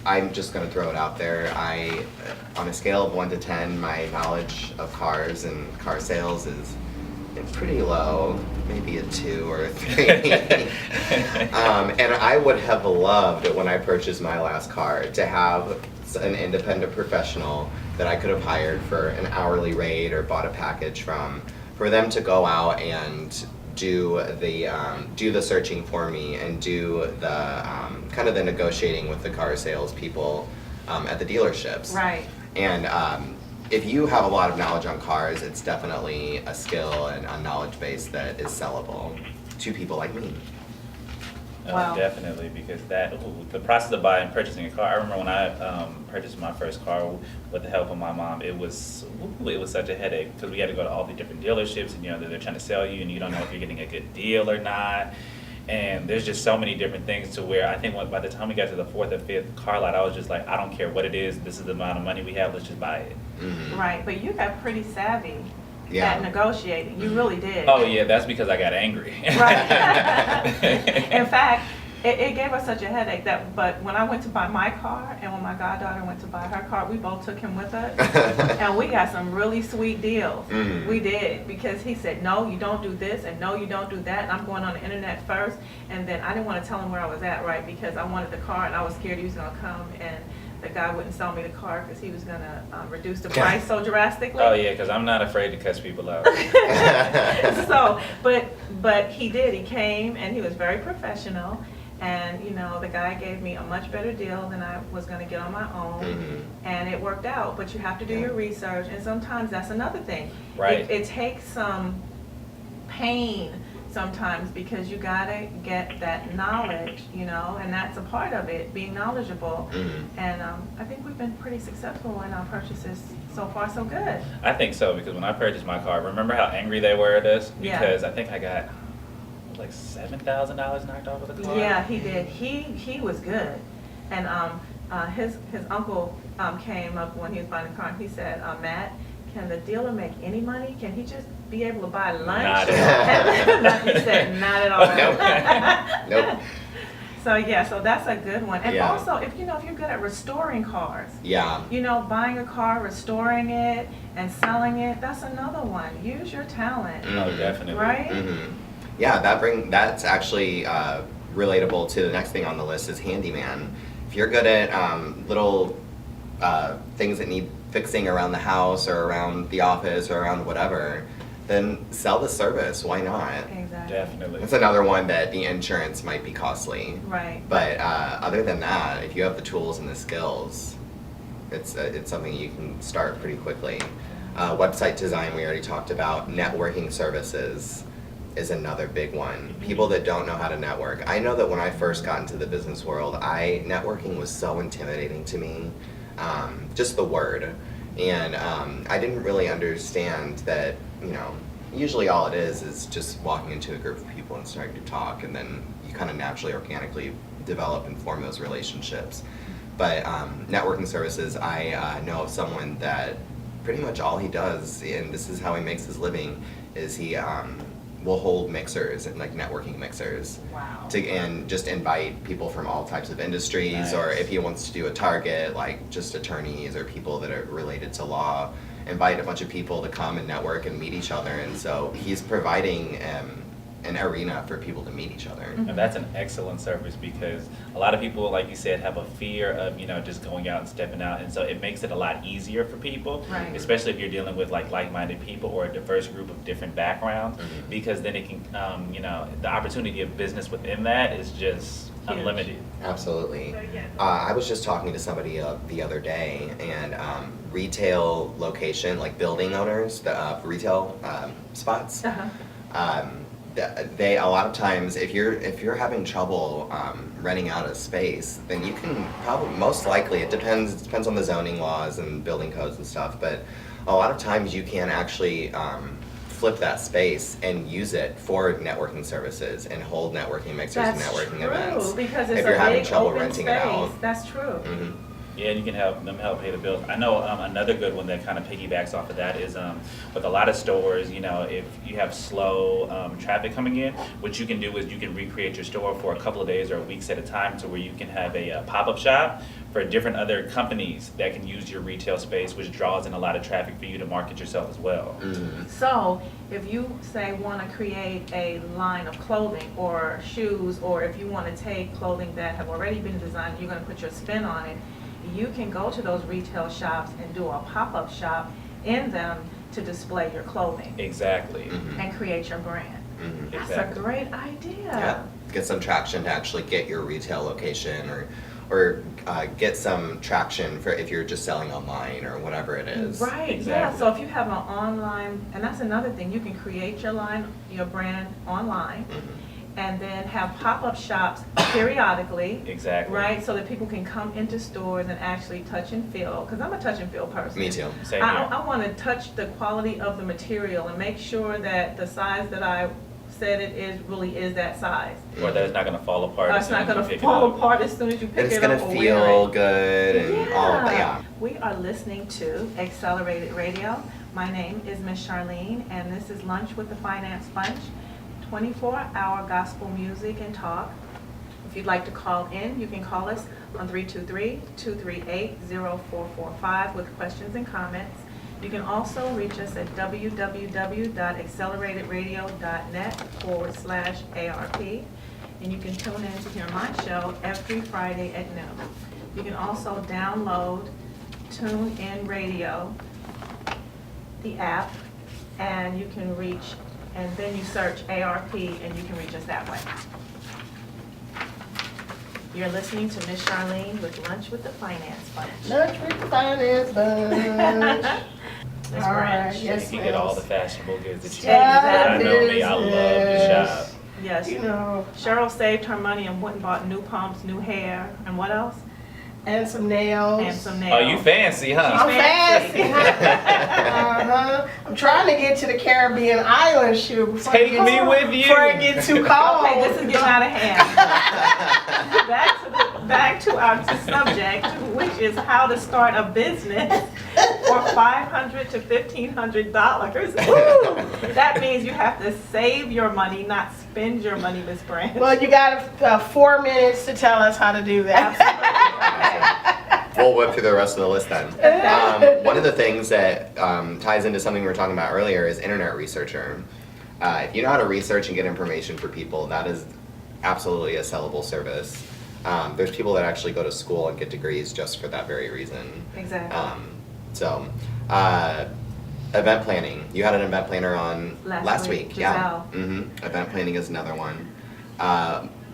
I'm just going to throw it out there. On a scale of 1 to 10, my knowledge of cars and car sales is pretty low, maybe a 2 or a 3. And I would have loved, when I purchased my last car, to have an independent professional that I could have hired for an hourly rate or bought a package from, for them to go out and do the searching for me and do the kind of the negotiating with the car salespeople at the dealerships. Right. And if you have a lot of knowledge on cars, it's definitely a skill and a knowledge base that is sellable to people like me. Wow. Definitely, because the process of buying and purchasing a car. I remember when I purchased my first car with the help of my mom. It was such a headache because we had to go to all the different dealerships, and they're trying to sell you, and you don't know if you're getting a good deal or not. And there's just so many different things to where I think by the time we got to the 4th or 5th car lot, I was just like, I don't care what it is. This is the amount of money we have. Let's just buy it. Mhm. Right. But you got pretty savvy Yeah. at negotiating. You really did. Oh yeah, that's because I got angry. Right. In fact, it gave us such a headache but when I went to buy my car and when my goddaughter went to buy her car, we both took him with us, and we got some really sweet deals. Mm. We did, because he said, no, you don't do this, and no, you don't do that, and I'm going on the internet first, and then I didn't want to tell him where I was at, right, because I wanted the car, and I was scared he was going to come, and the guy wouldn't sell me the car because he was going to reduce the price so drastically. Oh yeah, because I'm not afraid to cuss people out. So, but he did. He came and he was very professional, and the guy gave me a much better deal than I was going to get on my own, Mhm. and it worked out. But you have to do your research, and sometimes that's another thing. Right. It takes some pain sometimes because you gotta get that knowledge, you know, and that's a part of it, being knowledgeable. And I think we've been pretty successful in our purchases so far, so good. I think so, because when I purchased my car, remember how angry they were at us? Yeah. Because I think I got like $7,000 knocked off of the car. Yeah, he did. He was good. And his uncle came up when he was buying the car, and he said, Matt, can the dealer make any money? Can he just be able to buy lunch? Not at all. He said, not at all. Nope. So yeah, so that's a good one. And Yeah. also, if you're good at restoring cars, Yeah. buying a car, restoring it, and selling it, that's another one. Use your talent, No, definitely. right? Yeah, that's actually relatable to the next thing on the list is handyman. If you're good at little things that need fixing around the house or around the office or around whatever, then sell the service. Why not? Exactly. Definitely. That's another one that the insurance might be costly. Right. But other than that, if you have the tools and the skills, it's something you can start pretty quickly. Website design we already talked about. Networking services is another big one. People that don't know how to network. I know that when I first got into the business world, networking was so intimidating to me. Just the word. And I didn't really understand that, usually all it is just walking into a group of people and starting to talk, and then you kind of naturally, organically develop and form those relationships. But networking services, I know of someone that pretty much all he does, and this is how he makes his living, is he will hold mixers and like networking mixers. Wow. And just invite people from all types of industries, Nice. or if he wants to do a target, like just attorneys or people that are related to law, invite a bunch of people to come and network and meet each other. And so he's providing an arena for people to meet each other. And that's an excellent service, because a lot of people, like you said, have a fear of, just going out and stepping out. And so it makes it a lot easier for people, Right. especially if you're dealing with like-minded people or a diverse group of different backgrounds, because then it can, the opportunity of business within that is just Huge. unlimited. Absolutely. I was just talking to somebody the other day, and retail location, like building owners, the retail spots, they a lot of times, if you're having trouble renting out a space, then you can probably, most likely, it depends on the zoning laws and building codes and stuff, but a lot of times you can actually flip that space and use it for networking services and hold networking mixers and networking events. Because it's if you're a having big trouble open renting space. it out. That's true. Yeah, and you can help them pay the bills. I know another good one that kind of piggybacks off of that is with a lot of stores, if you have slow traffic coming in, what you can do is you can recreate your store for a couple of days or weeks at a time, to where you can have a pop-up shop for different other companies that can use your retail space, which draws in a lot of traffic for you to market yourself as well. So if you say want to create a line of clothing or shoes, or if you want to take clothing that have already been designed, you're going to put your spin on it, you can go to those retail shops and do a pop-up shop in them to display your clothing Exactly. and create your brand. That's a Exactly. great idea. Yeah, get some traction to actually get your retail location, or get some traction for if you're just selling online or whatever it is. Right, yeah, Exactly. so if you have an online, and that's another thing, you can create your brand online, and then have pop-up shops periodically. Exactly. Right, so that people can come into stores and actually touch and feel, because I'm a touch and feel person. Me too. Same here. I want to touch the quality of the material and make sure that the size that I said it is really is that size. Or that it's not going to fall apart. Or as it's soon not as you going to pick it fall up. apart as soon as you And pick it's it gonna up or wear feel it. good and all of that. Yeah. We are listening to Accelerated Radio. My name is Miss Charlene, and this is Lunch with the Finance Bunch, 24-hour gospel music and talk. If you'd like to call in, you can call us on 323-238-0445 with questions and comments. You can also reach us at www.acceleratedраdio.net/ARP, and you can tune in to hear my show every Friday at noon. You can also download TuneIn Radio, the app, and you can reach, and then you search ARP and you can reach us that way. You're listening to Miss Charlene with Lunch with the Finance Bunch. Lunch with the Finance Bunch. Ms. All Branch. right, yes, You can get all the ma'am. fashionable goods that you Style need. I know me, I love to business. shop. Yes. You know, Cheryl saved her money and went and bought new pumps, new hair, and what else? and some nails. And some nails. Oh, you fancy, huh? I'm fancy. fancy. Uh-huh. I'm trying to get to the Caribbean island shoot before Take it gets, me with you. before it gets too cold. Okay, this is getting out of hand. back to our subject, which is how to start a business for $500 to $1,500. That means you have to save your money, not spend your money, Miss Branch. Well, you got 4 minutes to tell us how to do that. We'll whip through the rest of the list then. One of the things that ties into something we were talking about earlier is internet researcher. If you know how to research and get information for people, that is absolutely a sellable service. There's people that actually go to school and get degrees just for that very reason. Exactly. Event planning. You had an event planner on last week. Yeah. Giselle. Event planning is another one.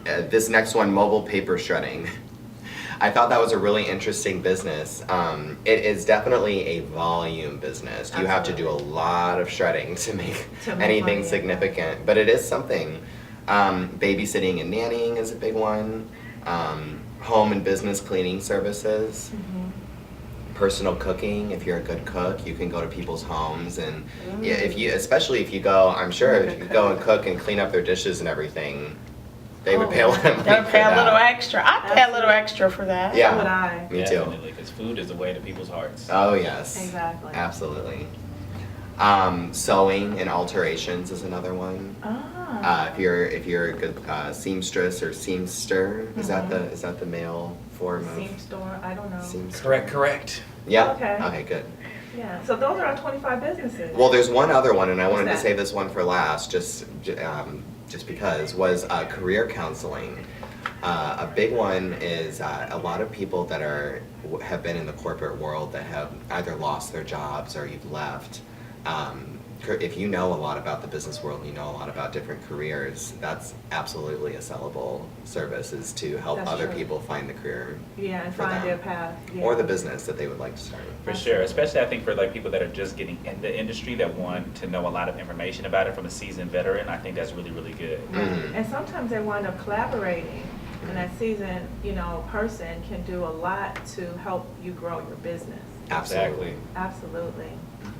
This next one, mobile paper shredding. I thought that was a really interesting business. It is definitely a volume business. You have to do a lot of shredding to make anything money, significant, but it is something. Babysitting and nannying is a big one. Home and business cleaning services. Personal cooking. If you're a good cook, you can go to people's homes and yeah, especially if you go, I'm sure if you go and cook and clean up their dishes and everything, they would pay a lot of money They'll for pay a little that. extra. I'd pay a little extra for that. Yeah. So would I. Me too. Definitely, because food is the way to people's hearts. Oh yes. Exactly. Absolutely. Sewing and alterations is another one. Ah. If you're a good seamstress or seamster, is that the male form of Seam store, I don't know. seamster? Correct. Yeah. Okay. Okay, good. Yeah, so those are our 25 businesses. Well, there's one other one, and I What's wanted to that? save this one for last, just because, was career counseling. A big one is a lot of people that have been in the corporate world that have either lost their jobs or you've left. If you know a lot about the business world, you know a lot about different careers, that's absolutely a sellable service, is to help That's other true. people find the career Yeah, and for find them. their path. Yeah. or the business that they would like to start. For sure, especially I think for like people that are just getting in the industry that want to know a lot of information about it from a seasoned veteran. I think that's really, really good. Mhm. And sometimes they wind up collaborating, and that seasoned, person can do a lot to help you grow your business. Absolutely. Absolutely.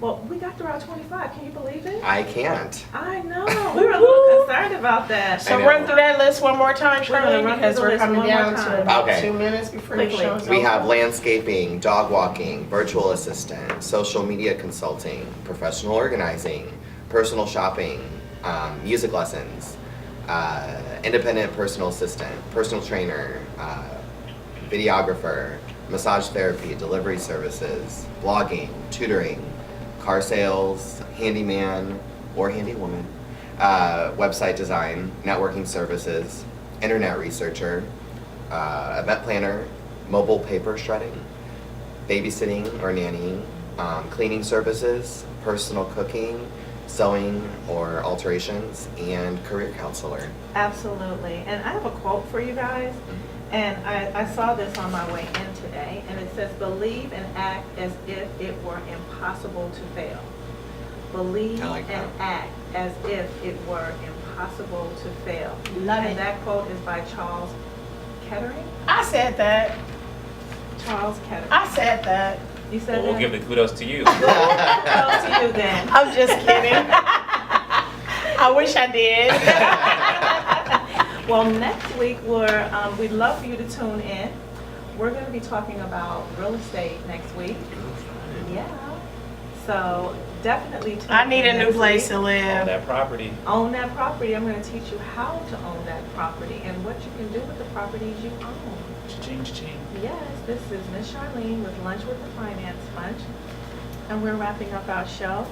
Well, we got through our 25. Can you believe it? I can't. I know. We were a little concerned about that. So I know. run through that list one more time, We're gonna Charlene, run because through the we're list coming one more down to time. about Okay. 2 minutes before your Quickly. show's We over. have landscaping, dog walking, virtual assistant, social media consulting, professional organizing, personal shopping, music lessons, independent personal assistant, personal trainer, videographer, massage therapy, delivery services, blogging, tutoring, car sales, handyman or handywoman, website design, networking services, internet researcher, event planner, mobile paper shredding, babysitting or nannying, cleaning services, personal cooking, sewing or alterations, and career counselor. Absolutely. And I have a quote for you guys. And I saw this on my way in today, and it says, believe and act as if it were impossible to fail. Believe I like and that. act as if it were impossible to fail. Love And it. that quote is by Charles Kettering. I said that. Charles Kettering. I said that. You said Well, we'll that? give the kudos to you. Kudos to you then. I'm just kidding. I wish I did. Well, next week we'd love for you to tune in. We're going to be talking about real estate next week. Yeah. So definitely tune I need in a new next place week. to On live. that property. Own that property. I'm going to teach you how to own that property and what you can do with the properties you own. Cha-ching, cha-ching. Yes, this is Miss Charlene with Lunch with the Finance Punch, and we're wrapping up our show.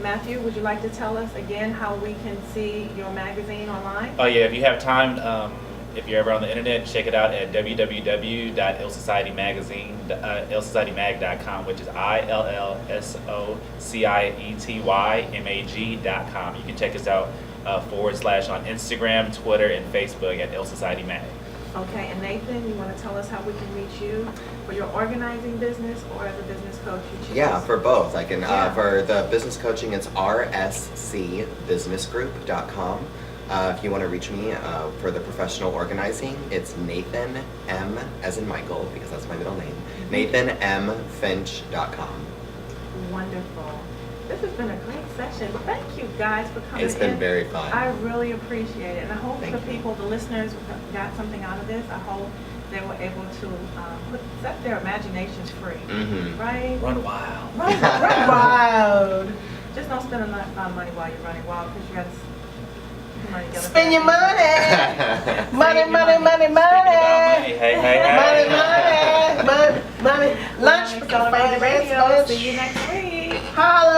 Matthew, would you like to tell us again how we can see your magazine online? Oh yeah, if you have time, if you're ever on the internet, check it out at www.illsocieetymag.com, which is ILLSOCIETYMAG.com. You can check us out / on Instagram, Twitter, and Facebook at Ill Society Mag. Okay, and Nathan, you want to tell us how we can reach you for your organizing business or as a business coach you choose? Yeah, for both. I can, Yeah. for the business coaching, it's rscbusinessgroup.com. If you want to reach me for the professional organizing, it's Nathan M, as in Michael, because that's my middle name, nathanmfinch.com. Wonderful. This has been a great session. Thank you guys for coming in. It's been very fun. I really appreciate it. And I hope Thank the you. people, the listeners got something out of this. I hope they were able to set their imaginations free. Mm-hmm. Right? Run wild. Right. Run wild. Just don't spend a lot of money while you're running wild because you got to put money together. Spend your money. Money, your money, money, Speaking about money, money. hey, hey, Money, hey. money, money, money. Lunch Lunch for Celebrated finance Radio. lunch. See you next week. Holla.